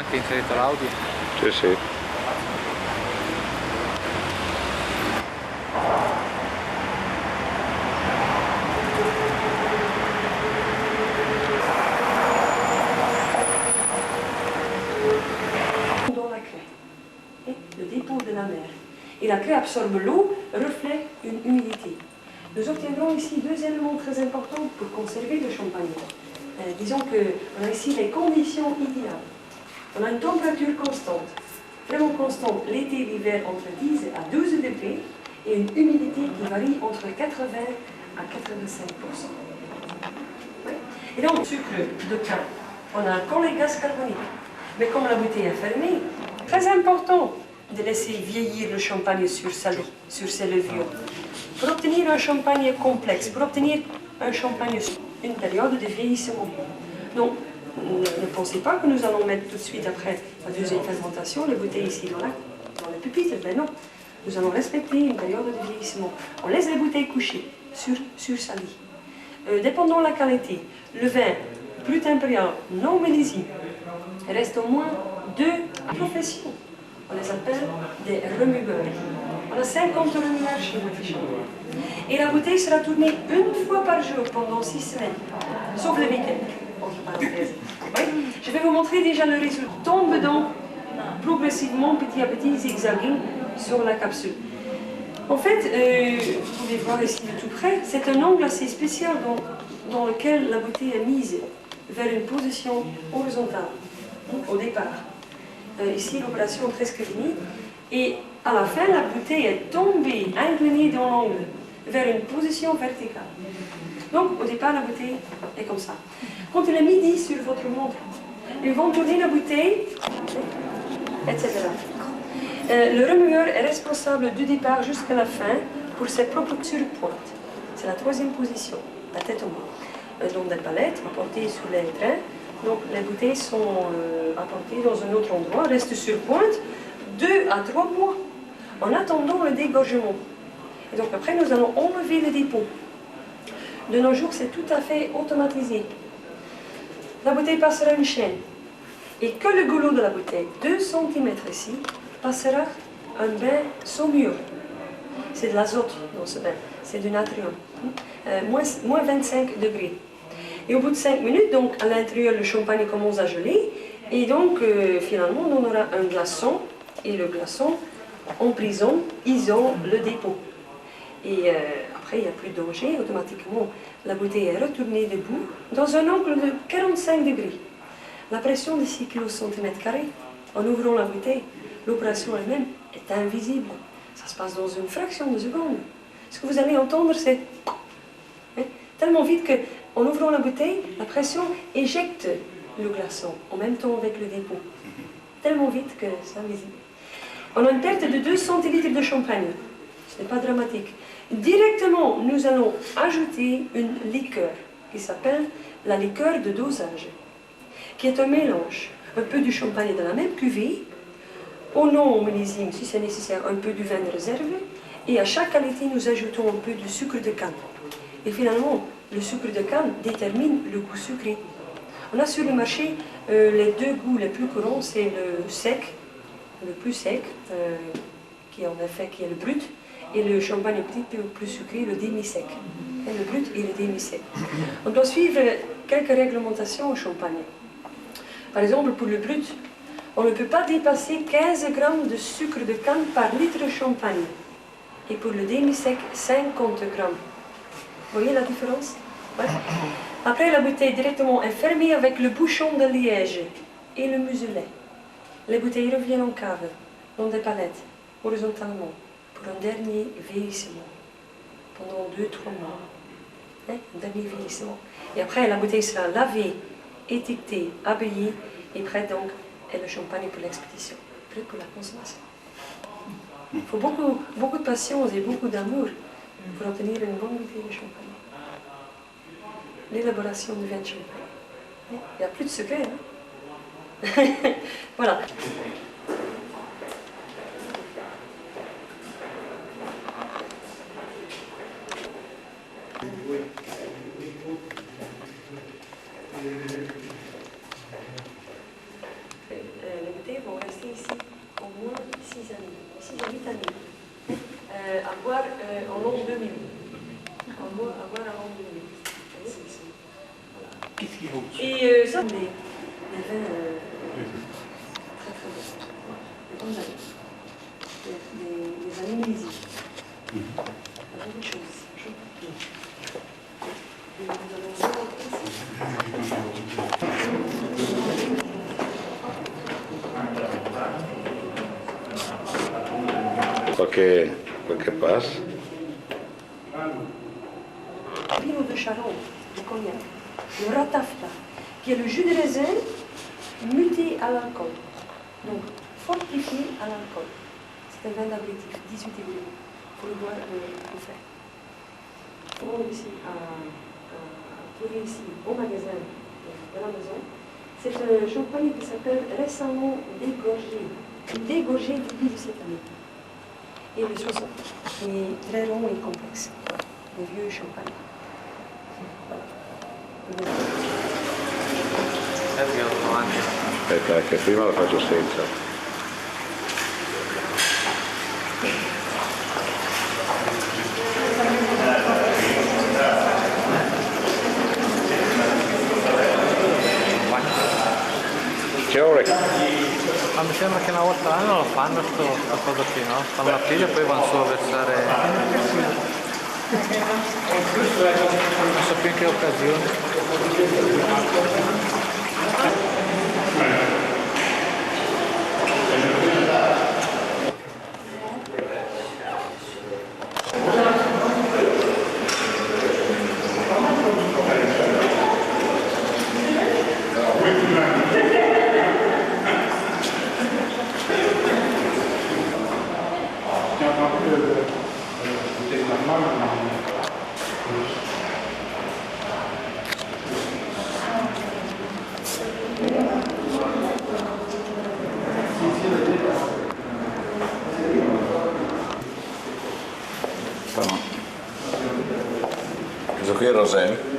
anche inserito l'audio? Sì, sì. Dans la craie, le dépôt de la mer. Et la craie absorbe l'eau, reflète une humidité. Nous obtiendrons ici deux éléments très importants pour conserver le champagne. Disons qu'on a ici les conditions idéales. On a une température constante, vraiment constante, l'été et l'hiver entre 10 à 12 degrés, et une humidité qui varie entre 80 à 85%. Oui. Et donc, sucre de canne, on a encore les gaz carboniques. Mais comme la bouteille est fermée, très important de laisser vieillir le champagne sur ses levures. Pour obtenir un champagne complexe, pour obtenir un champagne sur une période de vieillissement. Donc, ne pensez pas que nous allons mettre tout de suite après la deuxième fermentation les bouteilles ici dans le pupitre. Ben non, nous allons respecter une période de vieillissement. On laisse les bouteilles coucher sur sa lie. Dépendant de la qualité, le vin brut impérial non millésime reste au moins deux professions. On les appelle des remueurs. On a 50 remueurs chez nous. Et la bouteille sera tournée une fois par jour pendant 6 semaines, sauf le week-end, entre parenthèses. Oui. Je vais vous montrer déjà le résultat. Tombe donc progressivement, petit à petit, zigzaguing sur la capsule. En fait, vous pouvez voir ici de tout près, c'est un angle assez spécial dans lequel la bouteille est mise vers une position horizontale, au départ. Ici, l'opération est presque finie. Et à la fin, la bouteille est tombée, inclinée dans l'angle, vers une position verticale. Donc, au départ, la bouteille est comme ça. Quand il est midi sur votre montre, ils vont tourner la bouteille, etc. Le remueur est responsable du départ jusqu'à la fin pour ses propres surpointes. C'est la troisième position, la tête au moins. Donc, des palettes apportées sous les trains. Donc, les bouteilles sont apportées dans un autre endroit, restent sur pointe 2 à 3 mois en attendant le dégorgement. Et donc, après, nous allons enlever le dépôt. De nos jours, c'est tout à fait automatisé. La bouteille passera une chaîne. Et que le goulot de la bouteille, 2 cm ici, passera un bain saumur. C'est de l'azote dans ce bain, c'est du natrium. Moins 25 degrés. Et au bout de 5 minutes, donc à l'intérieur, le champagne commence à geler. Et donc, finalement, on aura un glaçon. Et le glaçon, en prison, isole le dépôt. Et après, il n'y a plus de danger. Automatiquement, la bouteille est retournée debout dans un angle de 45 degrés. La pression de 6 kg cm², en ouvrant la bouteille, l'opération elle-même est invisible. Ça se passe dans une fraction de seconde. Ce que vous allez entendre, c'est tellement vite qu'en ouvrant la bouteille, la pression éjecte le glaçon en même temps avec le dépôt. Tellement vite que c'est invisible. On a une perte de 2 centilitres de champagne. Ce n'est pas dramatique. Directement, nous allons ajouter une liqueur qui s'appelle la liqueur de dosage, qui est un mélange, un peu du champagne de la même cuvée, au non millésime, si c'est nécessaire, un peu du vin de réserve, et à chaque qualité, nous ajoutons un peu de sucre de canne. Et finalement, le sucre de canne détermine le goût sucré. On a sur le marché les 2 goûts les plus courants, c'est le sec, le plus sec, qui est le brut, et le champagne un petit peu plus sucré, le demi-sec. Le brut et le demi-sec. On doit suivre quelques réglementations au champagne. Par exemple, pour le brut, on ne peut pas dépasser 15 grammes de sucre de canne par litre de champagne. Et pour le demi-sec, 50 grammes. Vous voyez la différence? Ouais. Après, la bouteille directement est fermée avec le bouchon de liège et le muselet. Les bouteilles reviennent en cave, dans des palettes, horizontalement, pour un dernier vieillissement, pendant 2-3 mois. Un dernier vieillissement. Et après, la bouteille sera lavée, étiquetée, habillée, et prête donc, et le champagne pour l'expédition, prêt pour la consommation. Il faut beaucoup de patience et beaucoup d'amour pour obtenir une bonne bouteille de champagne. L'élaboration du vin de champagne. Il n'y a plus de secret, hein? Voilà. à boire en l'an 2000. À boire en l'an 2000. Et ça, des vins très très bons. Des bons amis. Des amis millésime. Il y a beaucoup de choses ici. Et nous allons Qualche passe? Vino de Charente, du cognac, le ratafta, qui est le jus de raisin muté à l'alcool, donc fortifié à l'alcool. C'est un vin d'apéritif, 18 degrés. Il faut le boire au frais. On va ici à trouver ici au magasin de la maison. C'est un champagne qui s'appelle récemment dégorgé début de cette année. Et le 60, qui est très long et complexe. Des vieux champagnes. Aspetta, che prima la faccio senza. Che ore? Ma mi sembra che una volta l'anno lo fanno questa cosa qui, no? Fanno la fila e poi vanno su a versare. Non so più in che occasione. Questo qui è il rosé?